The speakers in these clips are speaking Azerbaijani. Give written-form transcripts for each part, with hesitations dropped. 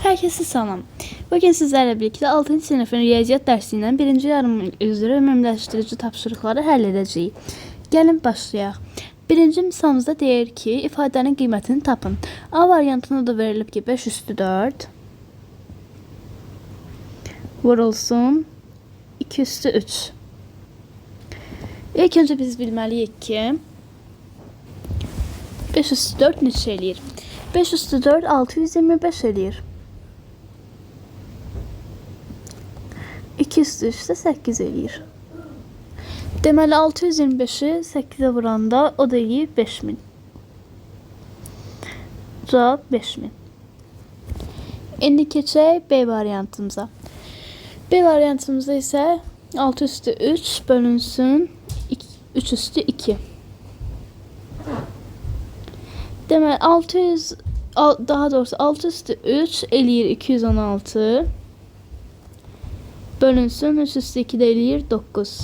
Herkese salam. Bugün sizlerle birlikte 6. sınıfın riyaziyyat dersinden 1. yarım üzrə ümumiləşdirici tapşırıqları həll edəcəyik. Gəlin başlayaq. Birinci misalımızda deyir ki, ifadənin qiymətini tapın. A variantında da verilib ki 5 üstü 4 vurulsun 2 üstü 3. İlk önce biz bilməliyik ki 5 üstü 4 neçə eləyir? 5 üstü 4 625 eləyir. 2 üstü 3 də 8 eləyir. Deməli 625-i 8-ə vuranda o da eləyir 5000. Cavab 5000. İndi keçək B variantımıza. B variantımızda isə 6 üstü 3 bölünsün 3 üstü 2. Deməli 6 üstü 3 eləyir 216. Bölünsün 3 üstü 2 de eləyir 9.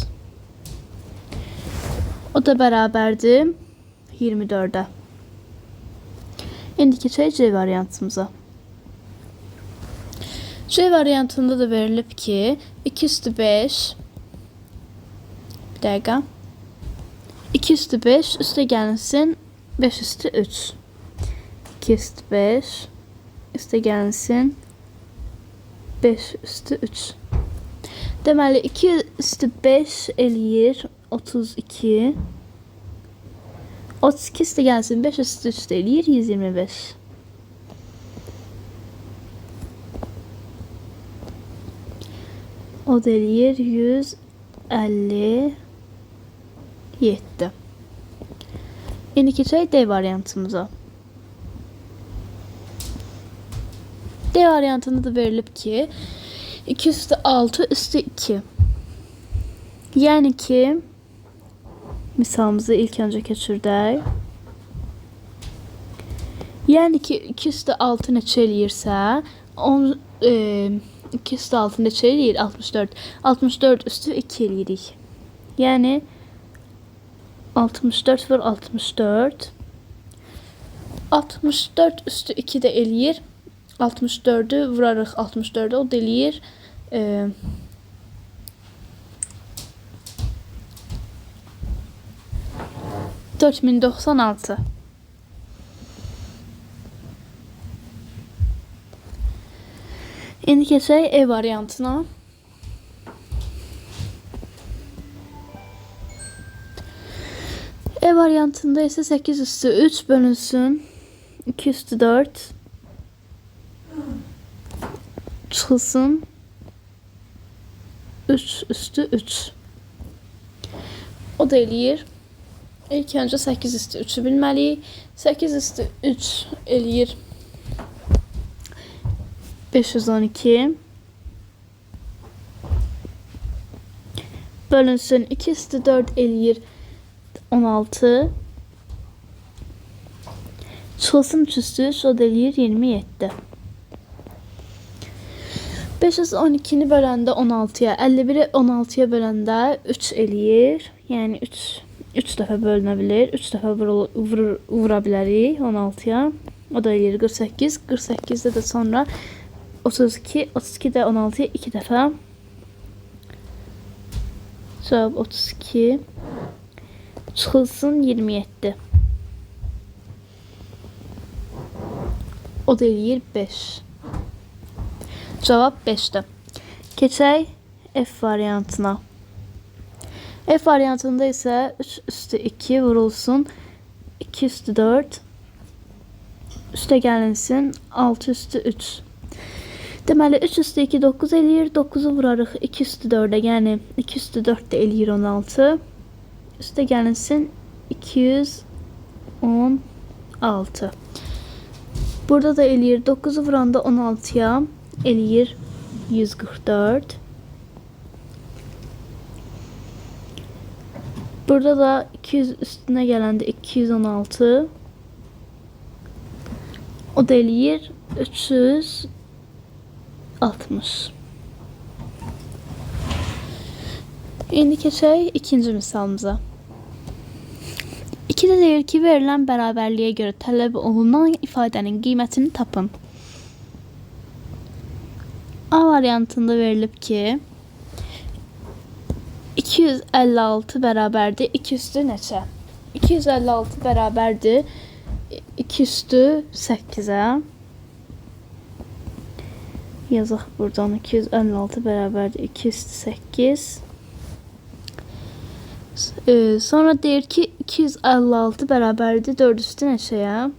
O da bərabərdir 24'ə. İndi keçək C variantımıza. C variantında da verilib ki 2 üstü 5 bir dəqiqə 2 üstü 5 üstə gəlinsin 5 üstü 3. 2 üstü 5 üstə gəlinsin 5 üstü 3. Deməli 2 üstü 5 eləyir 32. 32 üstə gəlsin 5 üstü 3 də eləyir 125. O da eləyir 157. İndi keçək D variantımıza. D variantında da verilib ki 2 üstü 6 üstü 2. Yani ki misalımızı ilk önce keçirdək. Yani ki 2 üstü 6 neçə eləyirsə 2 üstü 6 neçə eləyir? 64. 64 üstü 2 eləyirik. Yani 64 vur 64. 64 üstü 2 de eləyir. 64'ü vurarıq 64'e o da eləyir 4096. İndi keçək E variantına. E variantında ise 8 üstü 3 bölünsün 2 üstü 4 çıxılsın 3 üstü 3. O da eləyir. İlk önce 8 üstü 3'ü bilməliyik. 8 üstü 3 eləyir 512. Bölünsün 2 üstü 4 eləyir 16. Çıxılsın 3 üstü 3 o da eləyir 27. 512'ni böləndə 16'ya 51'i 16'ya böləndə 3 eləyir. Yəni 3 dəfə bölünə bilir. 3 dəfə vura bilərik 16'ya. O da eləyir 48. 48'də də sonra 32. 32'də 16'ya 2 dəfə. Cavab 32. Çıxılsın 27. O da eləyir 5. Cevap 5'te. Keçək F variantına. F variantında ise 3 üstü 2 vurulsun 2 üstü 4 üstə gəlinsin 6 üstü 3. Deməli 3 üstü 2 9 eləyir. 9'u vurarıq 2 üstü 4'e yəni 2 üstü 4 də eləyir 16. Üstə gəlinsin 216. Burada da eləyir 9'u vuranda 16'ya eləyir 144. Burada da 200 üstüne gələndə 216. O da eləyir 360. İndi keçək ikinci misalımıza. 2'de deyir ki, verilen bərabərliyə görə tələb olunan ifadənin qiymətini tapın. A variantında verilib ki 256 bərabərdir 2 üstü neçə? 256 bərabərdir 2 üstü 8-ə. Yazaq buradan 256 bərabərdir 2 üstü 8. Sonra deyir ki 256 bərabərdir 4 üstü neçəyə?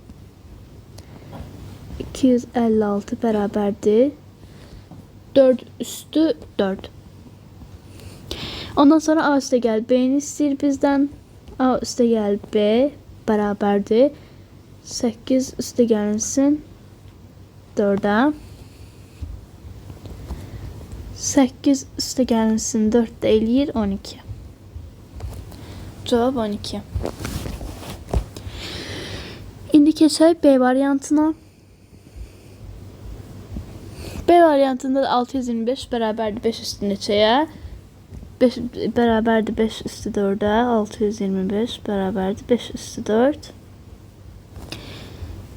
256 bərabərdir 4 üstü 4. Ondan sonra A üstə gəl B'ni istəyir bizdən. A üstə gəl B bərabərdir 8 üstə gəlinsin 4'ə. 8 üstə gəlinsin 4 də eləyir 12. Cavab 12. İndi keçək B variantına. B variantında da 625 bərabərdir 5 üstü neçəyə? 5 bərabərdir 5 üstü 4'ə. 625 bərabərdir 5 üstü 4.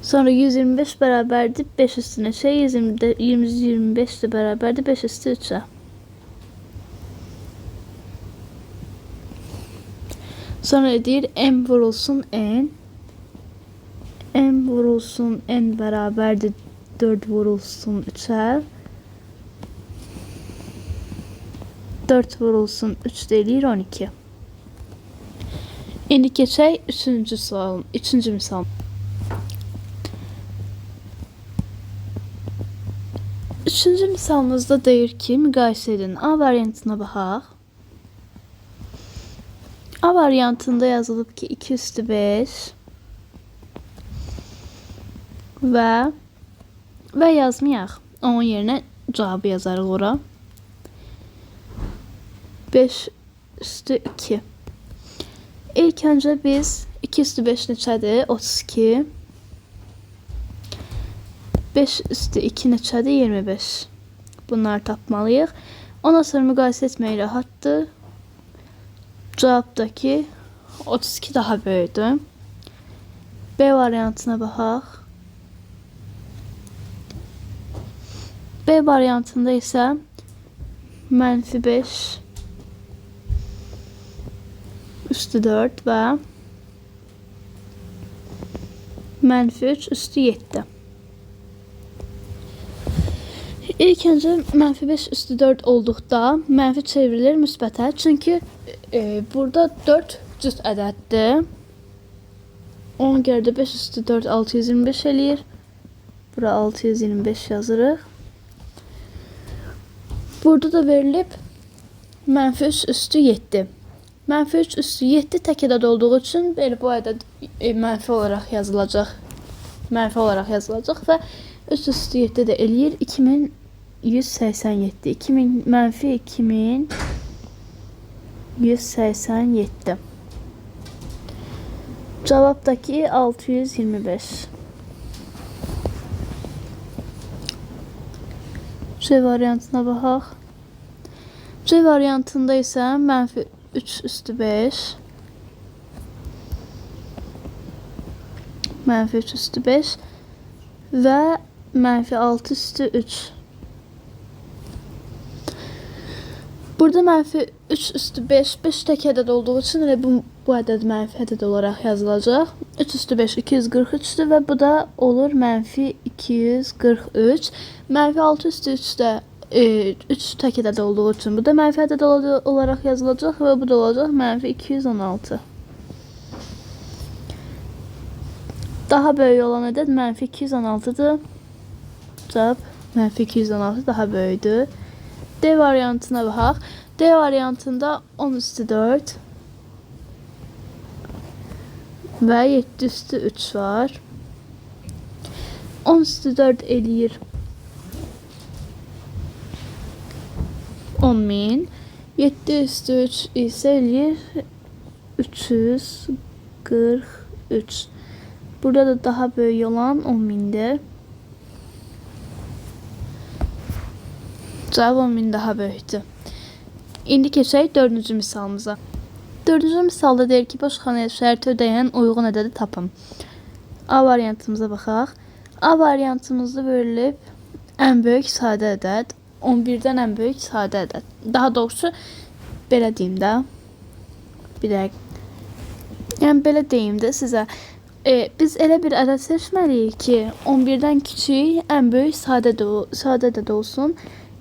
Sonra 125 bərabərdir 5 üstü neçə? 125 də bərabərdir 5 üstü 3'ə. Sonra deyir M vurulsun N. M vurulsun N bərabərdir 4 vurulsun 3'ə. 4 vurulsun 3 deyir 12. İndi keçək 3-cü sual, 3-cü misal. 3-cü misalımızda deyir ki, müqayisə edin. A variantına baxaq. A variantında yazılıb ki 2 üstü 5 və yazmayaq. Onun yerinə cavabı yazarıq ora. 5 üstü 2. İlk önce biz 2 üstü 5 neçədir? 32. 5 üstü 2 neçədir? 25. Bunları tapmalıyıq. Ondan sonra müqayisə etmək rahatdır. Cavabdaki 32 daha böyükdür. B variantına baxaq. B variantında isə -5 üstü 4 və -3 üstü 7. İlk önce -5 üstü 4 olduqda mənfi çevrilir müsbətə. Çünki burada 4 cüt ədəddir. Ona görə də 5 üstü 4 625 eləyir. Bura 625 yazırıq. Burada da verilib -3 üstü 7. -3 üstü 7 tək ədəd olduğu üçün belə bu ədəd mənfi olaraq yazılacaq. Mənfi olaraq yazılacaq və 3 üstü 7 də eləyir 2187. Mənfi 2187. Cavabdaki 625. C variantına baxaq. C variantında isə -3 üstü 5 -3 üstü 5 və -6 üstü 3. Burada -3 üstü 5 tək ədəd olduğu üçün elə bu ədəd mənfi ədəd olaraq yazılacaq. 3 üstü 5 243'dür və bu da olur -243. -6 üstü 3 də 3 tək ədəd olduğu üçün bu da mənfi ədəd olaraq yazılacaq və bu da olacaq -216. Daha böyük olan ədəd -216'dır. Cavab -216 daha böyükdür. D variantına baxaq. D variantında 10 üstü 4 və 7 üstü 3 var. 10 üstü 4 eləyir 10.000. 7 üstü 3 isə eləyir 343. Burada da daha böyük olan 10.000'dir. Cavab 10.000 daha böyükdür. İndi keçək 4-cü misalımıza. 4-cü misalda deyir ki, boş xanaya şərti ödəyən uyğun ədədi tapın. A variantımıza baxaq. A variantımızda verilib ən böyük sadə ədəd 11'dən ən böyük sadə ədəd. Daha doğrusu belə deyim də. Bir dəqiqə. Yəni belə deyim də sizə. Biz elə bir ədəd seçməliyik ki, 11'dən kiçik, ən böyük sadə ədəd olsun.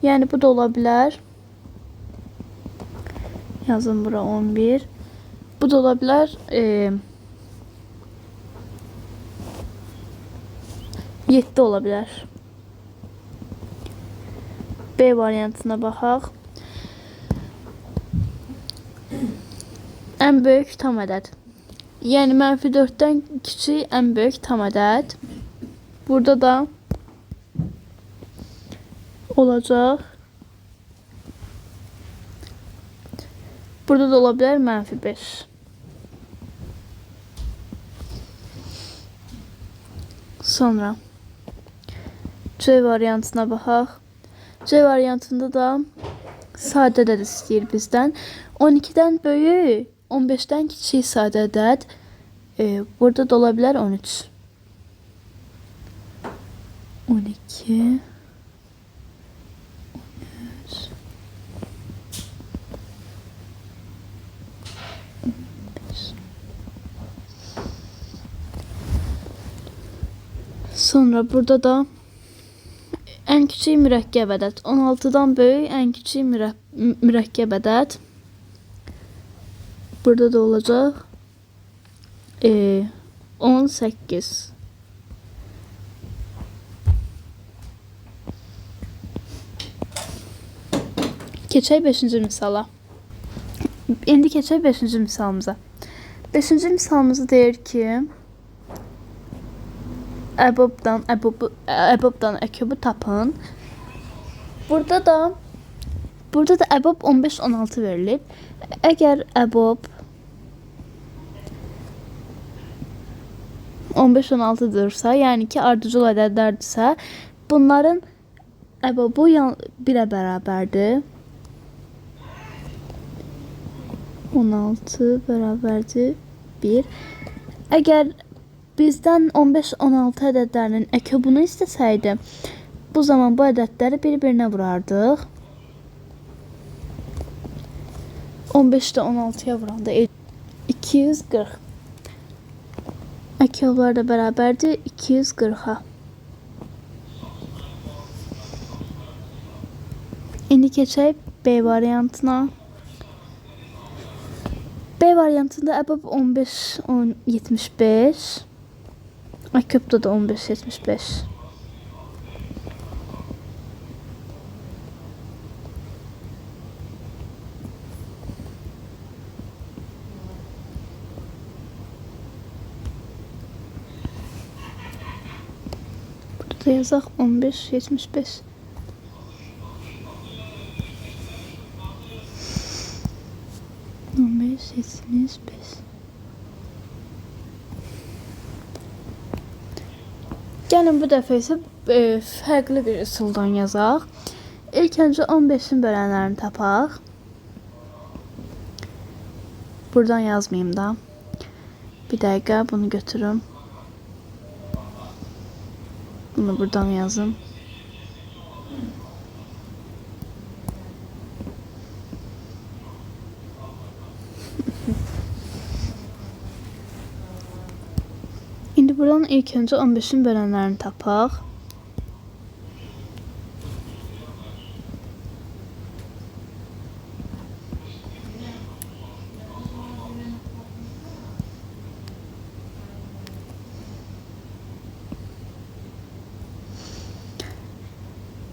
Yəni bu da ola bilər. Yazın bura 11. Bu da ola bilər 7 ola bilər. B variantına baxaq. Ən böyük tam ədəd. Yəni -4'dən kiçik ən böyük tam ədəd. Burada da olacaq. Burada da ola bilər -5. Sonra C variantına baxaq. C variantında da sadə ədəd istəyir bizdən. 12'dən böyük, 15'dən kiçik sadə ədəd. Burada da ola bilər 13. 12 13 15. Sonra burada da ən kiçik mürəkkəb ədəd. 16'dan böyük ən kiçik mürəkkəb ədəd. Burada da olacaq 18. Keçək 5-ci misala. İndi keçək 5-ci misalımıza. 5-ci misalımızı deyir ki, əbobdan əkobu tapın. Burada da əbob 15-16 verilib. Əgər əbob 15-16'dırsa, yəni ki ardıcıl ədədlərdirsə, bunların əbobu 1'ə bərabərdir. 16 bərabərdir 1. Əgər bizdən 15-16 ədədlərinin əkobunu istəsəydi, bu zaman bu ədədləri bir-birinə vurardıq. 15'də 16'ya vuranda 240. Əkoblar da bərabərdir 240'a. İndi keçək B variantına. B variantında əbob 15-75. Əkobda da 15-75. Burada da yazaq 15-75. Gəlin bu dəfə isə fərqli bir üsuldan yazaq. İlk öncə 15'in bölənlərini tapaq. Buradan yazmayayım da. Bir dəqiqə bunu götürüm. Bunu buradan yazım. İndi buradan ilk öncə 15'in bölənlərini tapaq.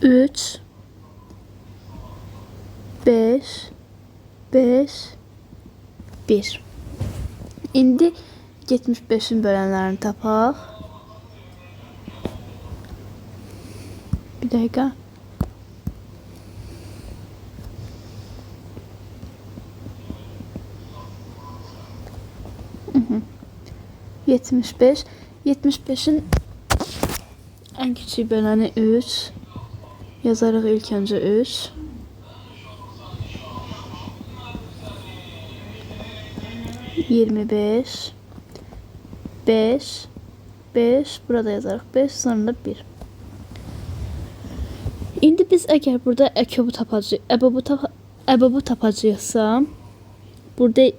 Üç, 5, 1. İndi 75'in bölənlərini tapaq. Bir dəqiqə. Hı-hı. 75. 75'in ən kiçik böləni 3. Yazarıq ilk öncə 3. Yirmi 5. 5. Burada yazarıq 5, sonra 1. İndi biz əgər burada əbobu tapacağıq, əbobu tapacağıqsa, burada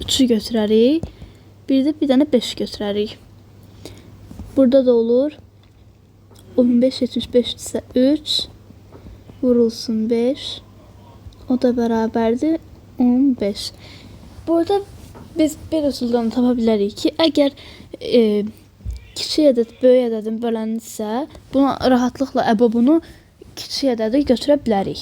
3'ü götürərik. Bir də bir dənə 5 götürərik. Burada da olur 15 75 ise 3 vurulsun 5. O da bərabərdir 15. Burada biz bir üsuldan tapa bilərik ki, əgər kiçik ədəd böyük ədədin bölənirsə, buna rahatlıqla əbobunu kiçik ədədə götürə bilərik.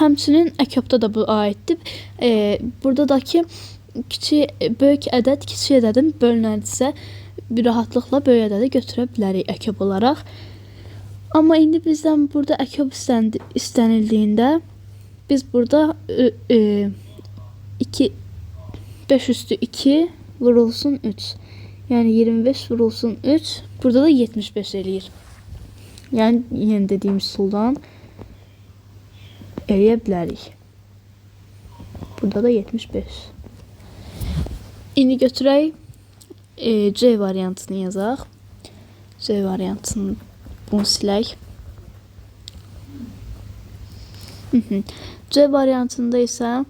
Həmçinin əkobda da bu aiddir. Buradakı böyük ədəd kiçik ədədin bölünərsə, bir rahatlıqla böyük ədədi götürə bilərik əkob olaraq. Amma indi bizdən burada əkob istənildiyində biz burada 5 üstü 2 vurulsun 3. Yəni 25 vurulsun 3. Burada da 75 eləyir. Yəni yenə dediyim üsuldan eləyə bilərik. Burada da 75. İndi götürək C variantını yazaq. C variantını bunu silək. C variantında isə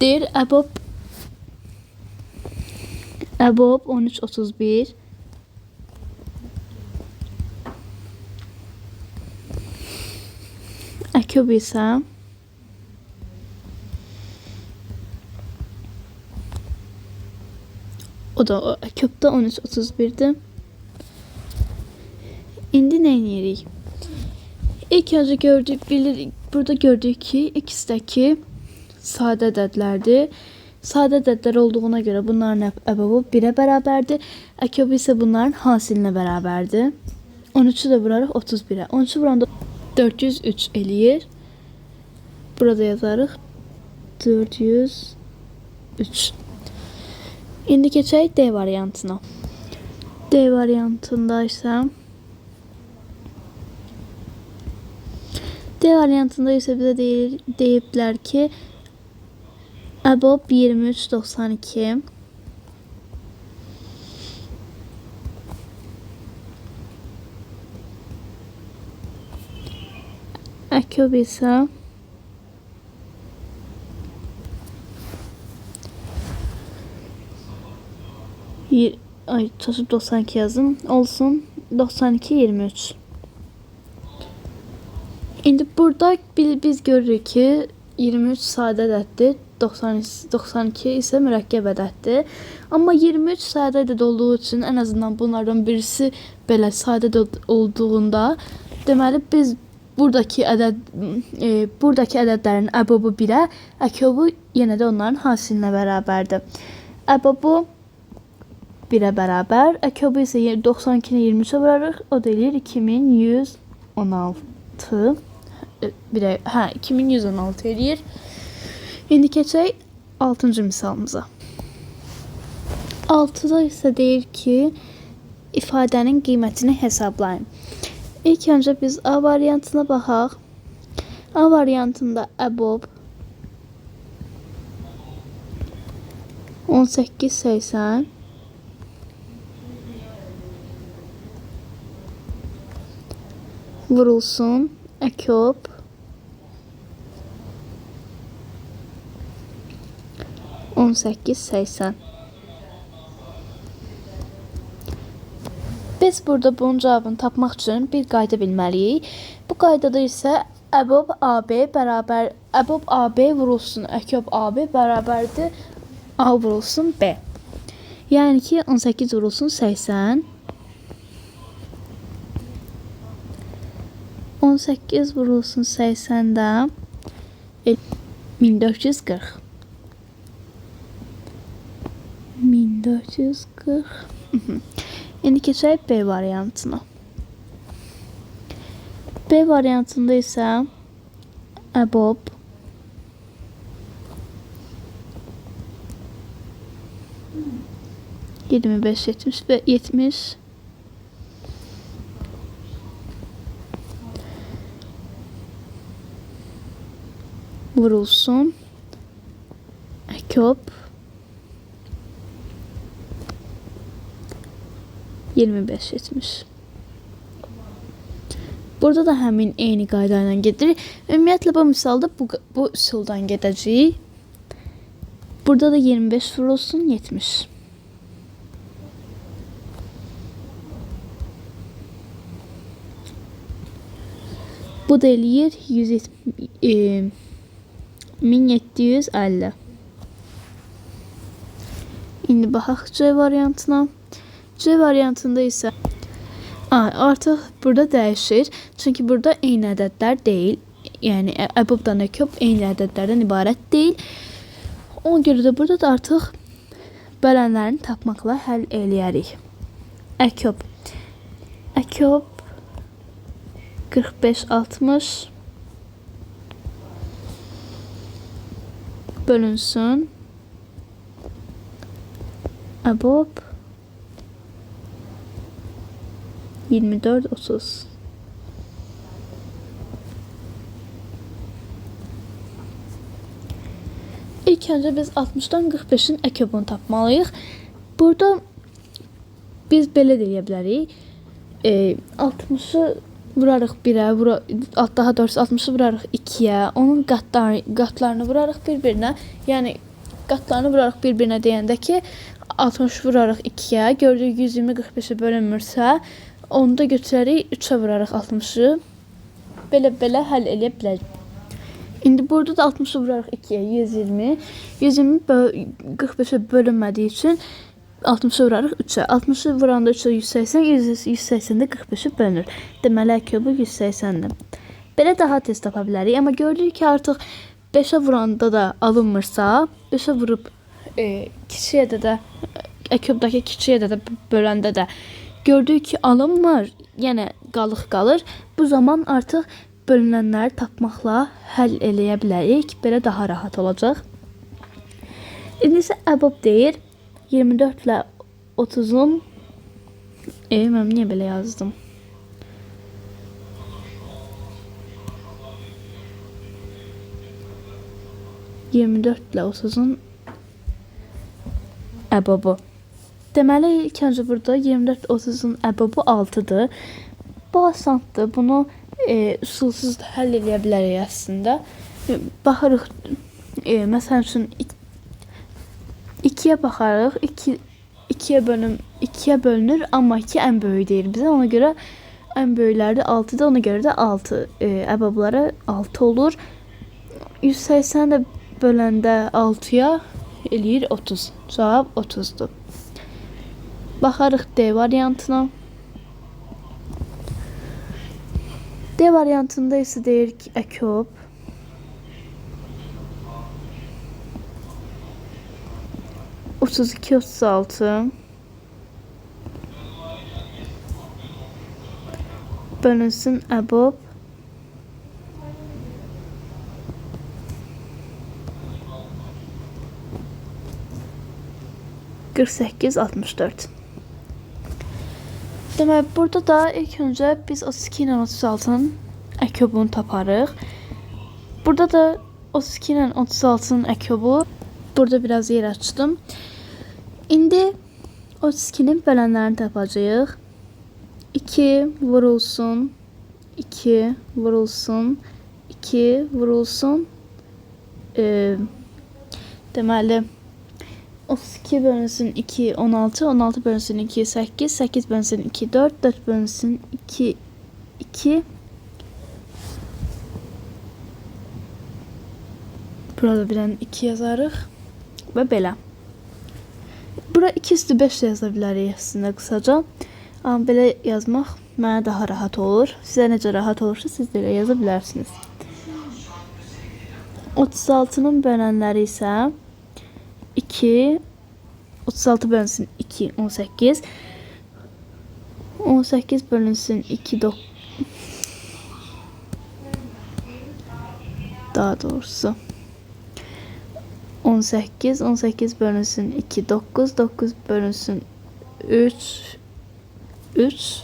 deyir əbob 13 31 əkob isə o da əkobda 13 31'dir. İndi nə edirik? İlk önce burada gördük ki, ikisindəki sadə ədədlərdir. Sadə ədədlər olduğuna görə bunların əbəbi 1'ə bərabərdir. Əkobu isə bunların hasilinə bərabərdir. 13'ü də vurarıq 31'ə. 13'ü vuranda 403 eləyir. Burada yazarıq 403. İndi keçək D variantına. D variantında isə bizə deyiblər ki, əbob 23 92 əkob isə çaşıb 92 yazım. Olsun 92 23. İndi burada biz görürük ki 23 sadə ədəddir, 92 isə mürəkkəb ədəddir. Amma 23 sadə ədəd olduğu üçün ən azından bunlardan birisi belə sadə ədəd olduğunda deməli biz buradakı ədədlərin əbobu 1'ə, əkobu yenə də onların hasilinə bərabərdir. Əbobu 1'ə bərabər, əkobu isə 92'ni 23'ə vurarıq, o da eləyir 2116. 2116 eləyir. İndi keçək 6-cı misalımıza. 6'da isə deyir ki, ifadənin qiymətini hesablayın. İlk öncə biz A variantına baxaq. A variantında əbob 1880 vurulsun əkob 1880. Biz burada bunun cavabını tapmaq üçün bir qayda bilməliyik. Bu qaydada isə əbob AB vurulsun əkob AB bərabərdir A vurulsun B. Yəni ki 18 vurulsun 80. 18 vurulsun 80'də 1440. 1440. İndi keçək B variantına. B variantında isə əbob 25 70 ve 70 vurulsun Ekop 25 etmiş. Burada da həmin eyni qayda ilə gedir. Ümumiyyətlə bu misalda bu üsuldan gedəcəyik. Burada da 25 vurulsun 70. Bu da eləyir 1750. İndi baxaq C variantına. C variantında isə artıq burada dəyişir. Çünki burada eyni ədədlər deyil. Yəni əbobdan ekop eyni ədədlərdən ibarət deyil. Ona görə də burada da artıq bölənlərini tapmaqla həll eləyərik. Ekop 45-60 bölünsün əbob 24-30. İlk önce biz 60'dan 45'in ekobunu tapmalıyıq. Burada biz belə deyə bilərik. 60'ı vurarıq 1'ə, daha doğrusu 60'ı vurarıq 2'yə, onun qatlarını vurarıq bir-birinə. Yəni qatlarını vurarıq bir-birinə deyəndə ki, 60 vurarıq 2'yə, gördük 120 45'e bölünmürsə, onu da götürərik 3'ə vurarıq 60'ı. Belə həll eləyə bilərik. İndi burada da 60'ı vurarıq 2'yə, 120. 120 45'e bölünmədiyi üçün 60'ı vurarıq 3'ə. 60'ı vuranda 3'ə 180, 180 də 45'e bölünür. Deməli, əkobu 180-dir. Belə daha tez tapa bilərik. Amma gördük ki, artıq 5'ə vuranda da alınmırsa, 5'ə vurub kiçiyə də əkobdakı kiçiyə də böləndə də gördük ki, alınmır, yəni qalıq qalır. Bu zaman artıq bölünənləri tapmaqla həll eləyə bilərik. Belə daha rahat olacaq. İndi isə əbob deyir 24 ilə 30'un mən niyə belə yazdım? ...24 ilə 30'un əbobu. Deməli, ilk öncə burada 24-30'un əbobu 6'dır. Bu asandır. Bunu usulsuz da həll eləyə bilərik əslində. Baxırıq, məsəl üçün 2'yə baxarıq. 2'yə bölünür, amma 2 ən böyük deyir bizə. Ona görə ən böyükləri də 6'dır. Ona görə də 6 əbobları 6 olur. 180 də böləndə 6'ya eləyir 30. Cavab 30'dur. Baxarıq D variantına. D variantında isə deyir ki, əkob 32-36 bölünsün əbob 48-64. Demək, burada da ilk öncə biz 32 ilə 36'nın əkobunu taparıq. Burada da 32 ilə 36'nın əkobu. Burada biraz yer açdım. İndi 32'nin bölənlərini tapacağıq. 2 vurulsun, 2 vurulsun, 2 vurulsun. Deməli, 32 bölünsün 2, 16, 16 bölünsün 2, 8, 8 bölünsün 2, 4, 4 bölünsün 2, 2. Burada bir dənə 2 yazarıq və belə. Bura 2/5 yaza bilərik əslində qısaca. Amma belə yazmaq mənə daha rahat olur. Sizə necə rahat olursa siz də elə yaza bilərsiniz. 36'nın bölənləri isə 2, 36 bölünsün 2, 18. 18 bölünsün 2, 9. Daha doğrusu 18, 18 bölünsün 2, 9, 9 bölünsün 3, 3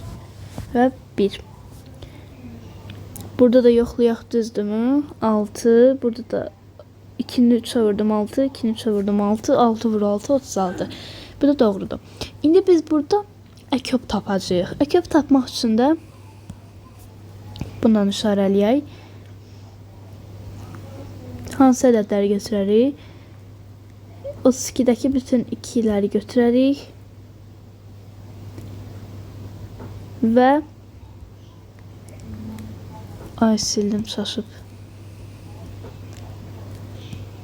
ve 1. Burada da yoxlayaq, düzdürmü? 6, burada da 2'ni 3'e vurdum 6, 2'ni 3'e vurdum 6, 6 vur 6, 36. Bu da doğrudur. İndi biz burada əköb tapacağıq. Əköb tapmaq üçün də bundan işarələyək. Hansı ədədləri götürərik? 32'dəki bütün 2'ləri götürərik. Və ay sildim çaşıb.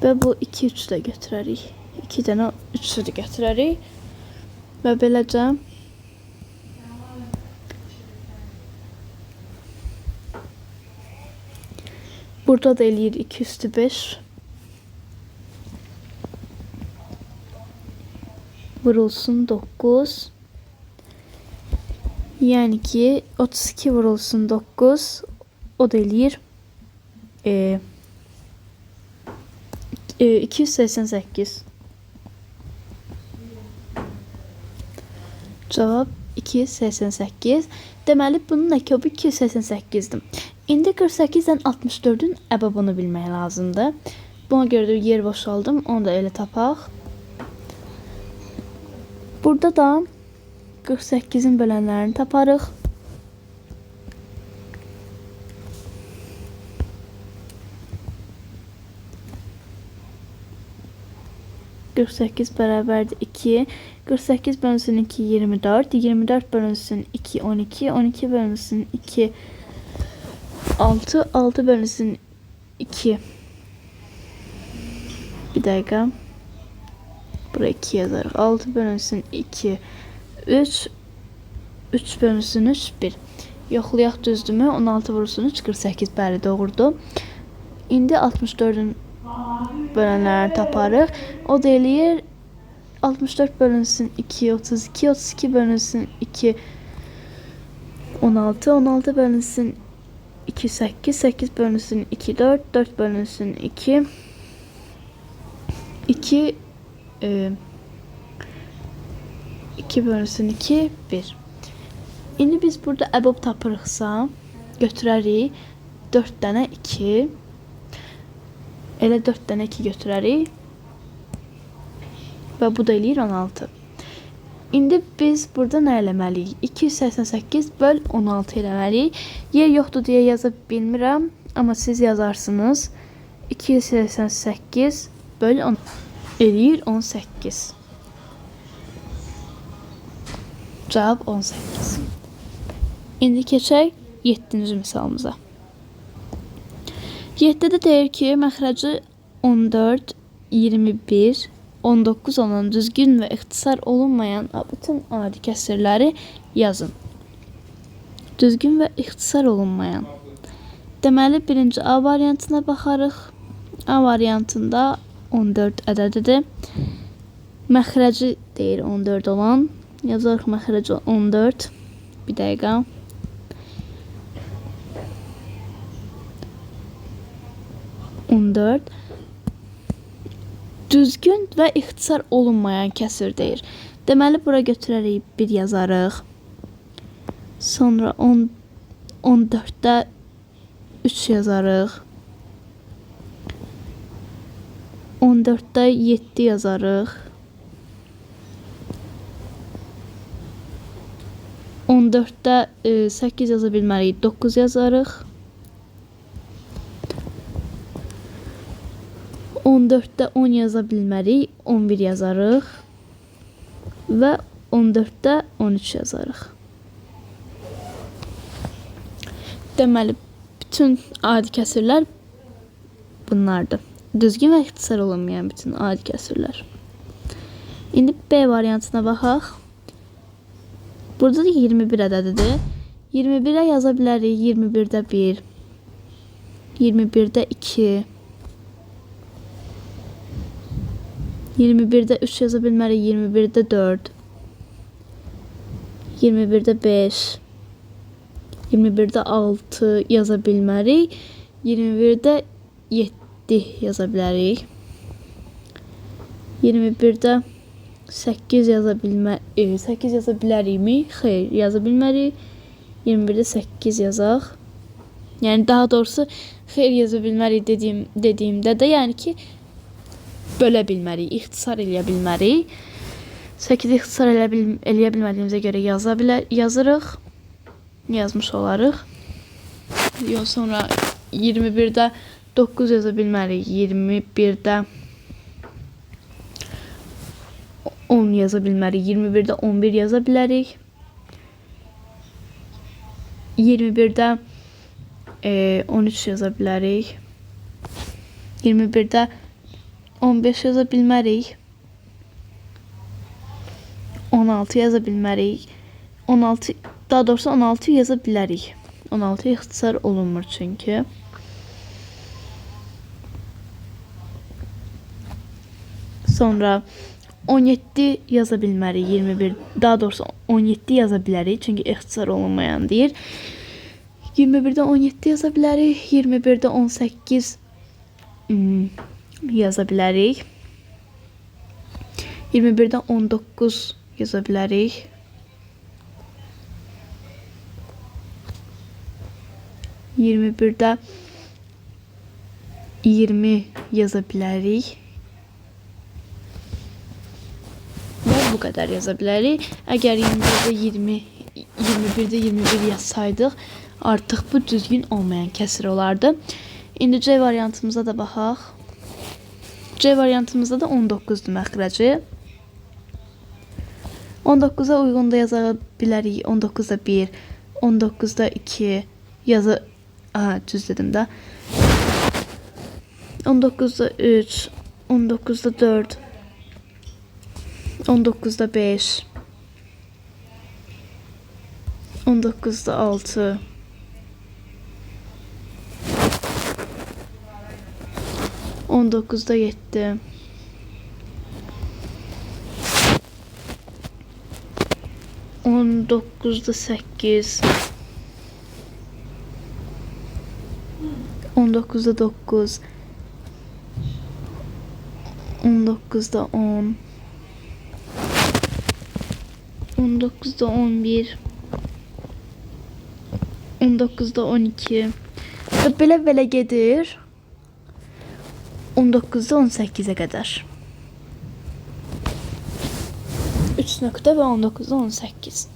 Və bu 2-3 də götürərik. 2 dənə 3'ü də götürərik. Və beləcə burada da eləyir 2 üstü 5. Vurulsun 9. Yəni ki 32 vurulsun 9. O da eləyir 288. Cavab 288. Deməli bunun əkobı 288'dir. İndi 48'dən 64'ün əbəbını bilmək lazımdır. Buna görə də yer boşaldım. Onu da elə tapaq. Burada da 48'in bölənlərini taparıq. %48 bərabərdir 2. 48 bölünsün 2 24. 24 bölünsün 2 12. 12 bölünsün 2 6. 6 bölünsün 2. Bir dakika. Buraya 2 yazarıq. 6 bölünsün 2 3. 3 bölünsün 3 1. Yoxlayaq düzdürmü? 16 vurulsun 3 48 bəli doğrudur. İndi 64'ün bölənlərini taparıq. O da eləyir 64 bölünsün 2 32. 32 bölünsün 2 16. 16 bölünsün 2 8. 8 bölünsün 2 4. 4 bölünsün 2 2 2 bölünsün 2 1. İndi biz burada əbəb tapırıqsa götürərik 4 dənə 2. Elə 4 dənə 2 götürərik. Və bu da eləyir 16. İndi biz burada nə eləməliyik? 288 böl 16 eləməliyik. Yer yoxdur deyə yaza bilmirəm. Amma siz yazarsınız. 288 böl 10 eləyir 18. Cavab 18. İndi keçək 7-ci misalımıza. 7'də deyir ki, məxrəci 14, 21, 19 olan düzgün və ixtisar olunmayan bütün adi kəsirləri yazın. Düzgün və ixtisar olunmayan. Deməli, birinci A variantına baxarıq. A variantında 14 ədədidir. Məxrəci deyir 14 olan. Yazarıq məxrəci 14. Bir dəqiqə. Düzgün və ixtisar olunmayan kəsir deyir. Deməli, bura götürərək 1 yazarıq. Sonra 14'də 3 yazarıq. 14'də 7 yazarıq. 14'də 8 yaza bilməliyik. 9 yazarıq. 14'də 10 yaza bilməliyik. 11 yazarıq. Və 14'də 13 yazarıq. Deməli, bütün adi kəsirlər bunlardır. Düzgün və ixtisar olunmayan bütün adi kəsirlər. İndi B variantına baxaq. Burada da 21 ədədidir. 21'ə yaza bilərik. 21'də 1. 21'də 2. 21'də 3 yaza bilmərik. 21'də 4. 21'də 5. 21'də 6 yaza bilmərik. 21'də 7 yaza bilərik. 21'də 8 yaza bilmərik. 8 yaza bilərikmi? Xeyr, yaza bilmərik. 21'də 8 yazaq. Yəni daha doğrusu xeyr yaza bilmərik dediyimdə də yəni ki bölə bilmərik, ixtisar eləyə bilmərik. 8-i ixtisar eləyə bilmədiyimizə görə yazırıq. Yazmış olarıq. Sonra 21-də 9 yaza bilmərik. 21-də 10 yaza bilmərik. 21-də 11 yaza bilərik. 21-də 13 yaza bilərik. 21-də 15 yaza bilmərik. 16 yaza bilmərik. 16, daha doğrusu 16 yaza bilərik. 16 ixtisar olunmur çünki. Sonra 17 yaza bilmərik. 21, daha doğrusu 17 yaza bilərik çünki ixtisar olunmayan deyir. 21-də 17 yaza bilərik. 21-də 18 yaza bilərik. 21-də 19 yaza bilərik. 21-də 20 yaza bilərik. Və bu qədər yaza bilərik. Əgər 21-də 21 yazsaydıq, artıq bu düzgün olmayan kəsir olardı. İndi C variantımıza da baxaq. C variantımızda da 19-dur məxrəci. 19-a uyğun da yaza bilərik. 19-da 1, 19-da 2 yazı... düz dedim də. 19-da 3, 19-da 4, 19-da 5, 19-da 6, 19-da 7, 19'da 8, 19'da 9, 19'da 10, 19'da 11, 19'da 12 və belə gedir 19'da 18'e kadar. 3 nöqtə və 19'da 18.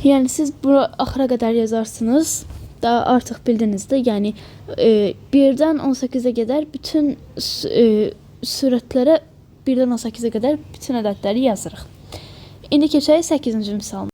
Yəni siz bura axıra qədər yazarsınız. Daha artıq bildiniz də, yəni 1-dən 18'e qədər bütün sürətlərə 1-dən 18'e qədər bütün ədədləri yazırıq. İndi keçək 8-ci misalına.